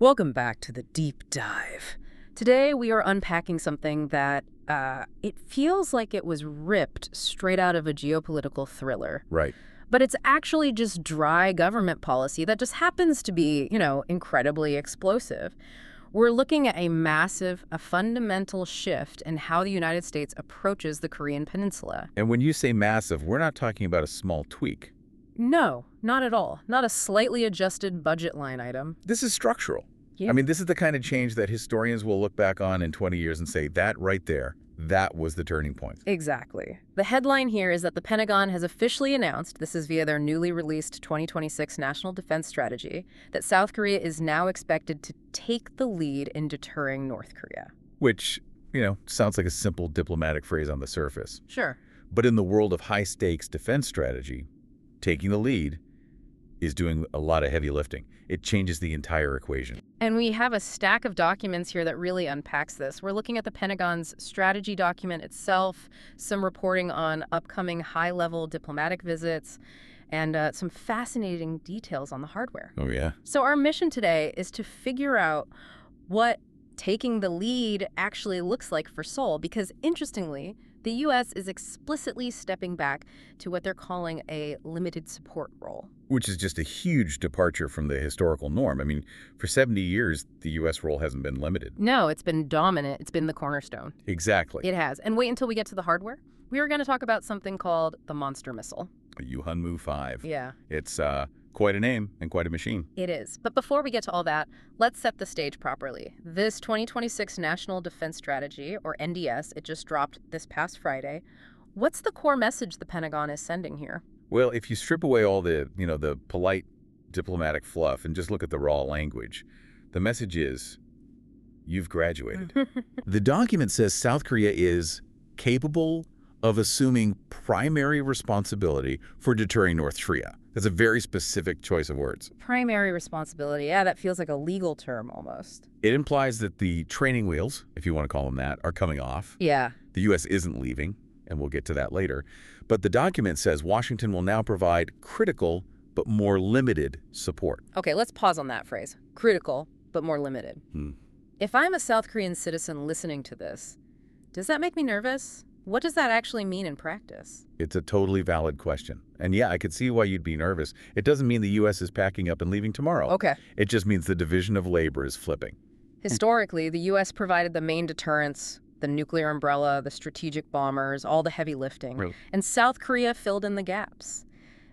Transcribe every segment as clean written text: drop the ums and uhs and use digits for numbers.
Welcome back to the deep dive. Today we are unpacking something that it feels like it was ripped straight out of a geopolitical thriller. Right. But it's actually just dry government policy that just happens to be, incredibly explosive. We're looking at a fundamental shift in how the United States approaches the Korean Peninsula. And when you say massive, we're not talking about a small tweak. No, not at all. Not a slightly adjusted budget line item. This is structural. Yeah. I mean, this is the kind of change that historians will look back on in 20 years and say, that right there, that was the turning point. Exactly. The headline here is that the Pentagon has officially announced, this is via their newly released 2026 National Defense Strategy, that South Korea is now expected to take the lead in deterring North Korea. Which, sounds like a simple diplomatic phrase on the surface. Sure. But in the world of high-stakes defense strategy, taking the lead is doing a lot of heavy lifting. It changes the entire equation. And we have a stack of documents here that really unpacks this. We're looking at the Pentagon's strategy document itself, some reporting on upcoming high-level diplomatic visits, and some fascinating details on the hardware. Oh, yeah? So our mission today is to figure out what taking the lead actually looks like for Seoul, because interestingly, the U.S. is explicitly stepping back to what they're calling a limited support role. Which is just a huge departure from the historical norm. I mean, for 70 years, the U.S. role hasn't been limited. No, it's been dominant. It's been the cornerstone. Exactly. It has. And wait until we get to the hardware. We are going to talk about something called the Monster Missile. A Yuhanmu 5. Yeah. It's quite a name and quite a machine. It is. But before we get to all that, let's set the stage properly. This 2026 National Defense Strategy, or NDS, it just dropped this past Friday. What's the core message the Pentagon is sending here? Well, if you strip away all the, the polite diplomatic fluff and just look at the raw language, the message is, you've graduated. The document says South Korea is capable of assuming primary responsibility for deterring North Korea. That's a very specific choice of words. Primary responsibility. Yeah, that feels like a legal term almost. It implies that the training wheels, if you want to call them that, are coming off. Yeah. The U.S. isn't leaving, and we'll get to that later. But the document says Washington will now provide critical but more limited support. Okay, let's pause on that phrase. Critical, but more limited. If I'm a South Korean citizen listening to this, does that make me nervous? What does that actually mean in practice? It's a totally valid question. And yeah, I could see why you'd be nervous. It doesn't mean the U.S. is packing up and leaving tomorrow. Okay. It just means the division of labor is flipping. Historically, the U.S. provided the main deterrence, the nuclear umbrella, the strategic bombers, all the heavy lifting. Really? And South Korea filled in the gaps.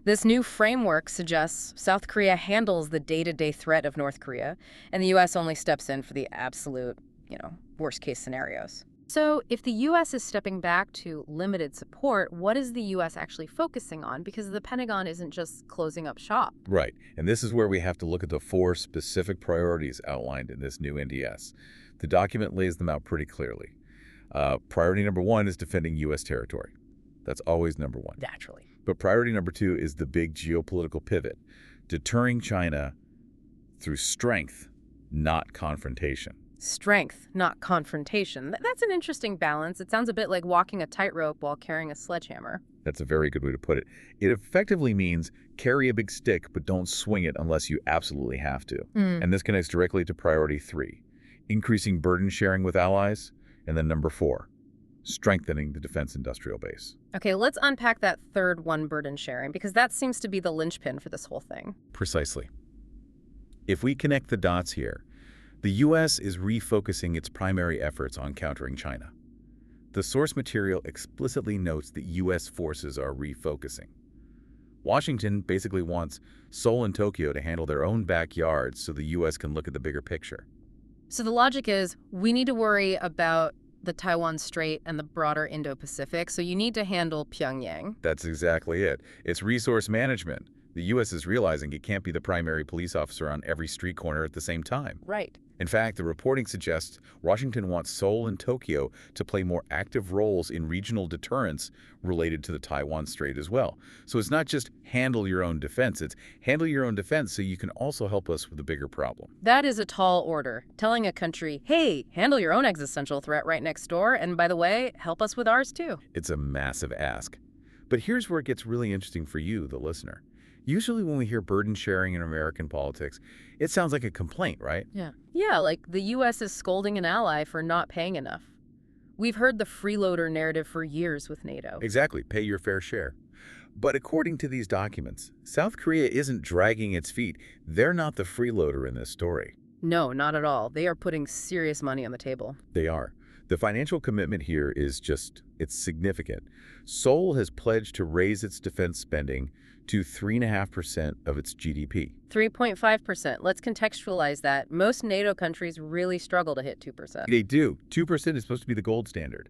This new framework suggests South Korea handles the day-to-day threat of North Korea, and the U.S. only steps in for the absolute, worst-case scenarios. So if the U.S. is stepping back to limited support, what is the U.S. actually focusing on? Because the Pentagon isn't just closing up shop. Right. And this is where we have to look at the 4 specific priorities outlined in this new NDS. The document lays them out pretty clearly. Priority number 1 is defending U.S. territory. That's always number 1. Naturally. But priority number 2 is the big geopolitical pivot, deterring China through strength, not confrontation. Strength, not confrontation. That's an interesting balance. It sounds a bit like walking a tightrope while carrying a sledgehammer. That's a very good way to put it. It effectively means carry a big stick, but don't swing it unless you absolutely have to. And this connects directly to priority 3, increasing burden sharing with allies. And then number 4, strengthening the defense industrial base. Okay, let's unpack that third one, burden sharing, because that seems to be the linchpin for this whole thing. Precisely. If we connect the dots here, the U.S. is refocusing its primary efforts on countering China. The source material explicitly notes that U.S. forces are refocusing. Washington basically wants Seoul and Tokyo to handle their own backyards so the U.S. can look at the bigger picture. So the logic is we need to worry about the Taiwan Strait and the broader Indo-Pacific, so you need to handle Pyongyang. That's exactly it. It's resource management. The U.S. is realizing it can't be the primary police officer on every street corner at the same time. Right. In fact, the reporting suggests Washington wants Seoul and Tokyo to play more active roles in regional deterrence related to the Taiwan Strait as well. So it's not just handle your own defense, it's handle your own defense so you can also help us with the bigger problem. That is a tall order, telling a country, hey, handle your own existential threat right next door, and by the way, help us with ours too. It's a massive ask. But here's where it gets really interesting for you, the listener. Usually when we hear burden sharing in American politics, it sounds like a complaint, right? Yeah. Yeah, like the U.S. is scolding an ally for not paying enough. We've heard the freeloader narrative for years with NATO. Exactly, pay your fair share. But according to these documents, South Korea isn't dragging its feet. They're not the freeloader in this story. No, not at all. They are putting serious money on the table. They are. The financial commitment here is it's significant. Seoul has pledged to raise its defense spending to 3.5% of its GDP. 3.5%. Let's contextualize that. Most NATO countries really struggle to hit 2%. They do. 2% is supposed to be the gold standard.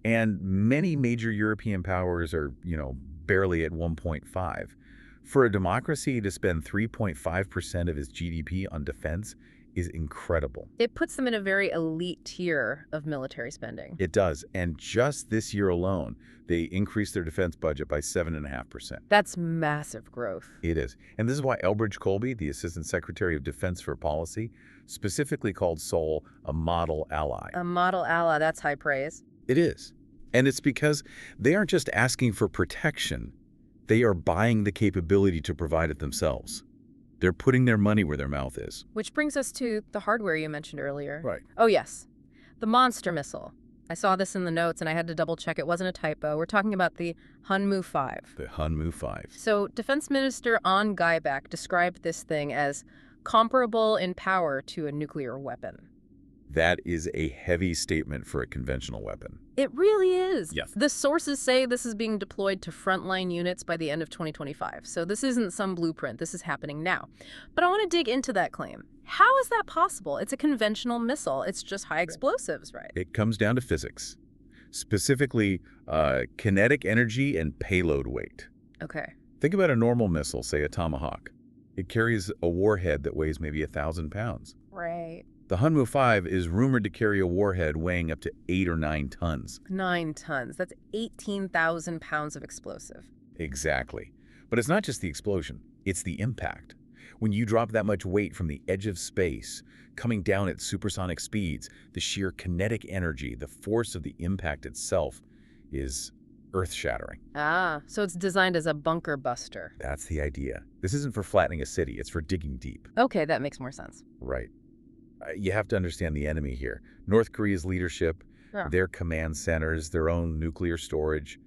And many major European powers are, barely at 1.5. For a democracy to spend 3.5% of its GDP on defense is incredible. It puts them in a very elite tier of military spending. It does. And just this year alone, they increased their defense budget by 7.5%. That's massive growth. It is. And this is why Elbridge Colby, the Assistant Secretary of Defense for Policy, specifically called Seoul a model ally. A model ally, that's high praise. It is. And it's because they aren't just asking for protection. They are buying the capability to provide it themselves. They're putting their money where their mouth is. Which brings us to the hardware you mentioned earlier. Right. Oh, yes. The monster missile. I saw this in the notes, and I had to double-check it wasn't a typo. We're talking about the Hunmu-5. The Hunmu-5. So Defense Minister An Gaibak described this thing as comparable in power to a nuclear weapon. That is a heavy statement for a conventional weapon. It really is. Yes. The sources say this is being deployed to frontline units by the end of 2025. So this isn't some blueprint. This is happening now. But I want to dig into that claim. How is that possible? It's a conventional missile. It's just high explosives, right? It comes down to physics, specifically kinetic energy and payload weight. Okay. Think about a normal missile, say a Tomahawk. It carries a warhead that weighs maybe 1,000 pounds. Right. The Hunmu-5 is rumored to carry a warhead weighing up to 8 or 9 tons. 9 tons. That's 18,000 pounds of explosive. Exactly. But it's not just the explosion, it's the impact. When you drop that much weight from the edge of space, coming down at supersonic speeds, the sheer kinetic energy, the force of the impact itself is earth-shattering. Ah, so it's designed as a bunker buster. That's the idea. This isn't for flattening a city, it's for digging deep. Okay, that makes more sense. Right. You have to understand the enemy here. North Korea's leadership, their command centers, their own nuclear storage,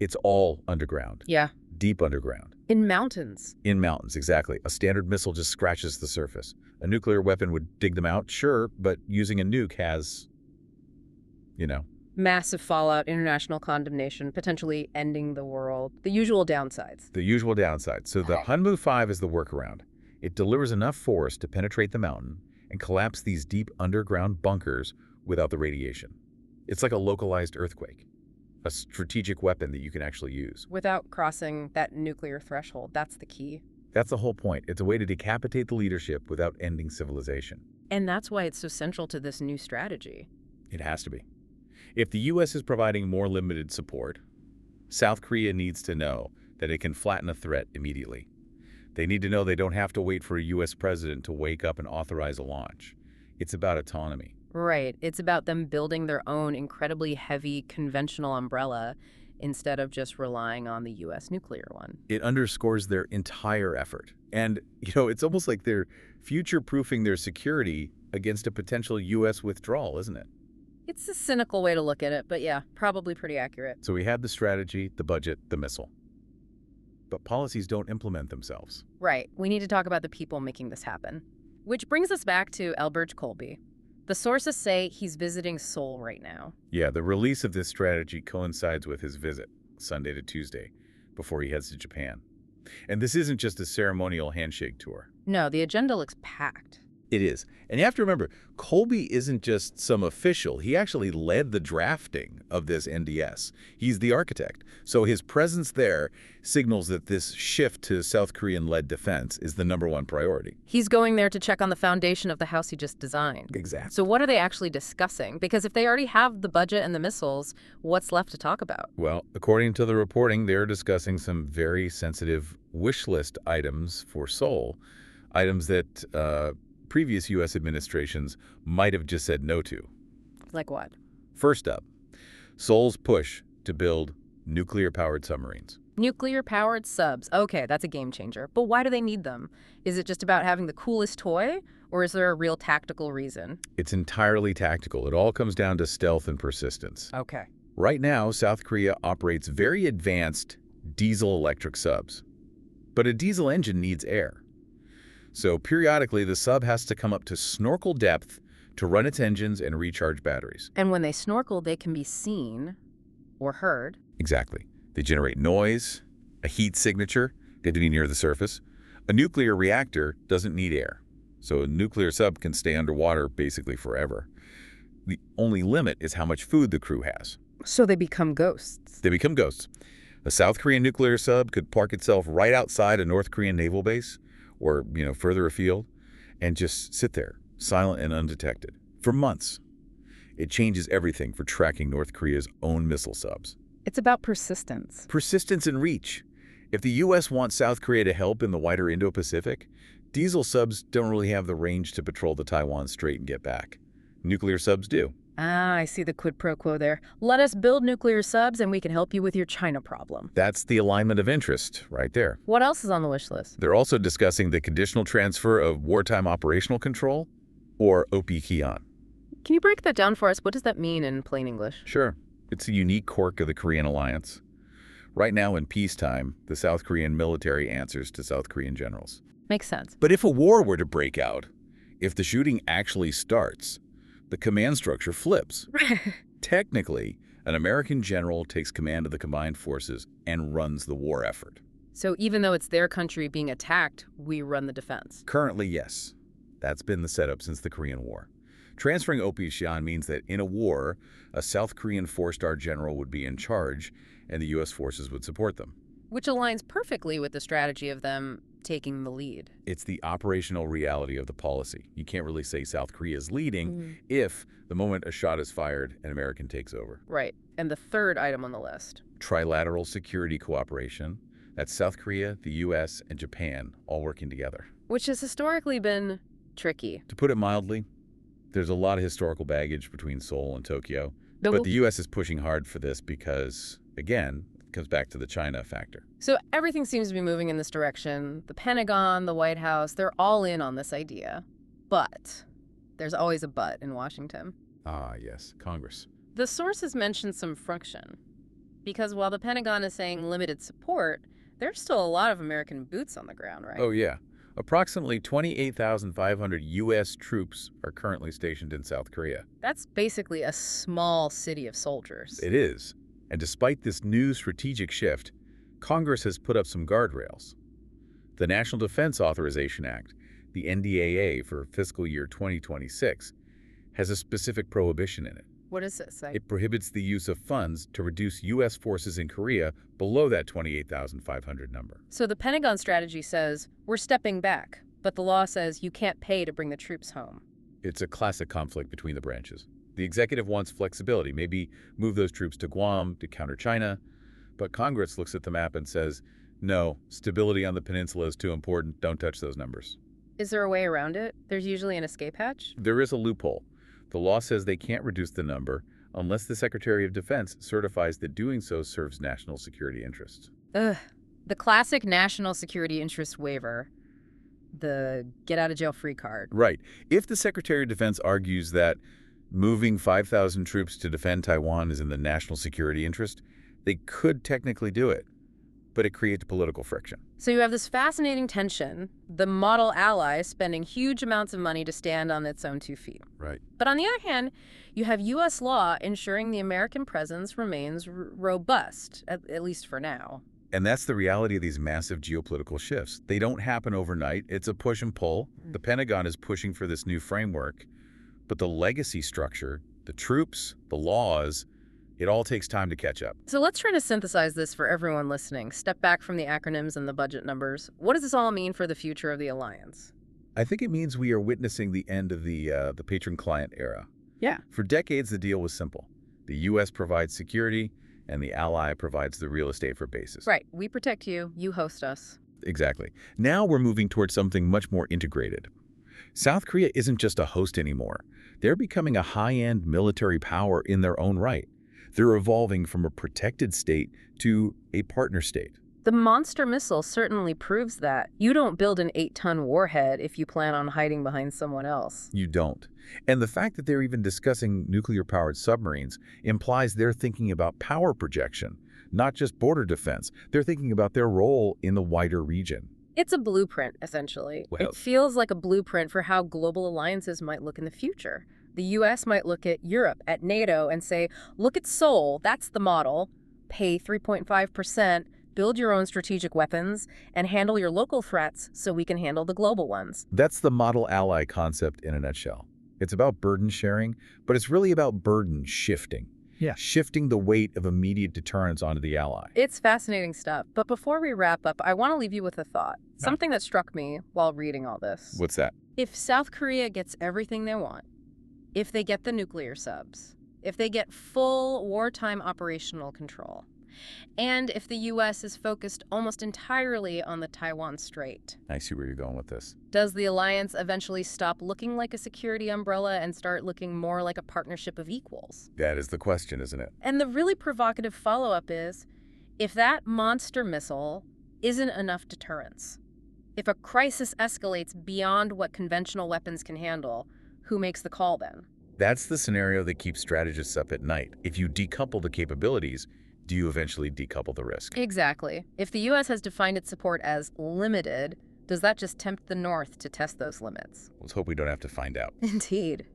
it's all underground. Yeah. Deep underground. In mountains. In mountains, exactly. A standard missile just scratches the surface. A nuclear weapon would dig them out, sure, but using a nuke has, Massive fallout, international condemnation, potentially ending the world. The usual downsides. The usual downsides. So the Hunmu-5 is the workaround. It delivers enough force to penetrate the mountain and collapse these deep underground bunkers without the radiation. It's like a localized earthquake, a strategic weapon that you can actually use. Without crossing that nuclear threshold, that's the key. That's the whole point. It's a way to decapitate the leadership without ending civilization. And that's why it's so central to this new strategy. It has to be. If the U.S. is providing more limited support, South Korea needs to know that it can flatten a threat immediately. They need to know they don't have to wait for a U.S. president to wake up and authorize a launch. It's about autonomy. Right. It's about them building their own incredibly heavy conventional umbrella instead of just relying on the U.S. nuclear one. It underscores their entire effort. And, it's almost like they're future-proofing their security against a potential U.S. withdrawal, isn't it? It's a cynical way to look at it, but yeah, probably pretty accurate. So we have the strategy, the budget, the missile. But policies don't implement themselves. Right. We need to talk about the people making this happen. Which brings us back to Elbridge Colby. The sources say he's visiting Seoul right now. Yeah, the release of this strategy coincides with his visit, Sunday to Tuesday, before he heads to Japan. And this isn't just a ceremonial handshake tour. No, the agenda looks packed. It is. And you have to remember, Colby isn't just some official. He actually led the drafting of this NDS. He's the architect. So his presence there signals that this shift to South Korean-led defense is the #1 priority. He's going there to check on the foundation of the house he just designed. Exactly. So what are they actually discussing? Because if they already have the budget and the missiles, what's left to talk about? Well, according to the reporting, they're discussing some very sensitive wish list items for Seoul, items that previous U.S. administrations might have just said no to. Like what? First up, Seoul's push to build nuclear-powered submarines. Nuclear-powered subs. Okay, that's a game changer. But why do they need them? Is it just about having the coolest toy, or is there a real tactical reason? It's entirely tactical. It all comes down to stealth and persistence. Okay. Right now, South Korea operates very advanced diesel-electric subs. But a diesel engine needs air. So periodically, the sub has to come up to snorkel depth to run its engines and recharge batteries. And when they snorkel, they can be seen or heard. Exactly. They generate noise, a heat signature, they to be near the surface. A nuclear reactor doesn't need air, so a nuclear sub can stay underwater basically forever. The only limit is how much food the crew has. So they become ghosts. They become ghosts. A South Korean nuclear sub could park itself right outside a North Korean naval base or, further afield and just sit there, silent and undetected, for months. It changes everything for tracking North Korea's own missile subs. It's about persistence. Persistence and reach. If the U.S. wants South Korea to help in the wider Indo-Pacific, diesel subs don't really have the range to patrol the Taiwan Strait and get back. Nuclear subs do. Ah, I see the quid pro quo there. Let us build nuclear subs and we can help you with your China problem. That's the alignment of interest right there. What else is on the wish list? They're also discussing the conditional transfer of wartime operational control, or OPKION. Can you break that down for us? What does that mean in plain English? Sure. It's a unique quirk of the Korean alliance. Right now in peacetime, the South Korean military answers to South Korean generals. Makes sense. But if a war were to break out, if the shooting actually starts, the command structure flips. Technically, an American general takes command of the combined forces and runs the war effort. So even though it's their country being attacked, we run the defense. Currently, yes. That's been the setup since the Korean War. Transferring OPKION means that in a war, a South Korean four-star general would be in charge and the U.S. forces would support them. Which aligns perfectly with the strategy of them taking the lead. It's the operational reality of the policy. You can't really say South Korea is leading if the moment a shot is fired, an American takes over. Right. And the third item on the list? Trilateral security cooperation. That's South Korea, the U.S., and Japan all working together. Which has historically been tricky. To put it mildly, there's a lot of historical baggage between Seoul and Tokyo. But the U.S. is pushing hard for this because, again, it comes back to the China factor. So everything seems to be moving in this direction. The Pentagon, the White House, they're all in on this idea. But there's always a but in Washington. Ah, yes, Congress. The sources mentioned some friction. Because while the Pentagon is saying limited support, there's still a lot of American boots on the ground, right? Oh, yeah. Approximately 28,500 U.S. troops are currently stationed in South Korea. That's basically a small city of soldiers. It is. And despite this new strategic shift, Congress has put up some guardrails. The National Defense Authorization Act, the NDAA for fiscal year 2026, has a specific prohibition in it. What does it say? It prohibits the use of funds to reduce U.S. forces in Korea below that 28,500 number. So the Pentagon strategy says, we're stepping back, but the law says you can't pay to bring the troops home. It's a classic conflict between the branches. The executive wants flexibility, maybe move those troops to Guam to counter China, but Congress looks at the map and says, no, stability on the peninsula is too important, don't touch those numbers. Is there a way around it? There's usually an escape hatch? There is a loophole. The law says they can't reduce the number unless the Secretary of Defense certifies that doing so serves national security interests. Ugh. The classic national security interest waiver. The get-out-of-jail-free card. Right. If the Secretary of Defense argues that moving 5,000 troops to defend Taiwan is in the national security interest, they could technically do it, but it creates political friction. So you have this fascinating tension, the model ally spending huge amounts of money to stand on its own 2 feet. Right. But on the other hand, you have U.S. law ensuring the American presence remains robust, at least for now. And that's the reality of these massive geopolitical shifts. They don't happen overnight. It's a push and pull. The Pentagon is pushing for this new framework, but the legacy structure, the troops, the laws, it all takes time to catch up. So let's try to synthesize this for everyone listening. Step back from the acronyms and the budget numbers. What does this all mean for the future of the alliance? I think it means we are witnessing the end of the patron-client era. Yeah. For decades, the deal was simple. The U.S. provides security, and the ally provides the real estate for bases. Right. We protect you. You host us. Exactly. Now we're moving towards something much more integrated. South Korea isn't just a host anymore. They're becoming a high-end military power in their own right. They're evolving from a protected state to a partner state. The monster missile certainly proves that. You don't build an 8-ton warhead if you plan on hiding behind someone else. You don't. And the fact that they're even discussing nuclear-powered submarines implies they're thinking about power projection, not just border defense. They're thinking about their role in the wider region. It's a blueprint, essentially. Well- It feels like a blueprint for how global alliances might look in the future. The U.S. might look at Europe, at NATO, and say, look at Seoul, that's the model. Pay 3.5%, build your own strategic weapons, and handle your local threats so we can handle the global ones. That's the model ally concept in a nutshell. It's about burden sharing, but it's really about burden shifting. Yeah. Shifting the weight of immediate deterrence onto the ally. It's fascinating stuff, but before we wrap up, I want to leave you with a thought. Something that struck me while reading all this. What's that? If South Korea gets everything they want, if they get the nuclear subs, if they get full wartime operational control, and if the U.S. is focused almost entirely on the Taiwan Strait, I see where you're going with this. does the alliance eventually stop looking like a security umbrella and start looking more like a partnership of equals? That is the question, isn't it? And the really provocative follow-up is, if that monster missile isn't enough deterrence, if a crisis escalates beyond what conventional weapons can handle, who makes the call then? That's the scenario that keeps strategists up at night. If you decouple the capabilities, do you eventually decouple the risk? Exactly. If the U.S. has defined its support as limited, does that just tempt the North to test those limits? Let's hope we don't have to find out. Indeed.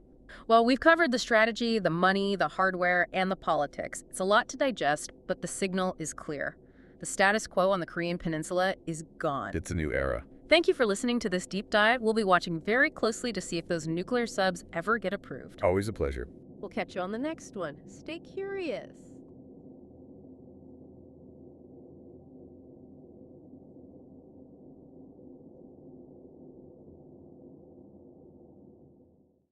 Well, we've covered the strategy, the money, the hardware, and the politics. It's a lot to digest, but the signal is clear. The status quo on the Korean Peninsula is gone. It's a new era. Thank you for listening to this deep dive. We'll be watching very closely to see if those nuclear subs ever get approved. Always a pleasure. We'll catch you on the next one. Stay curious.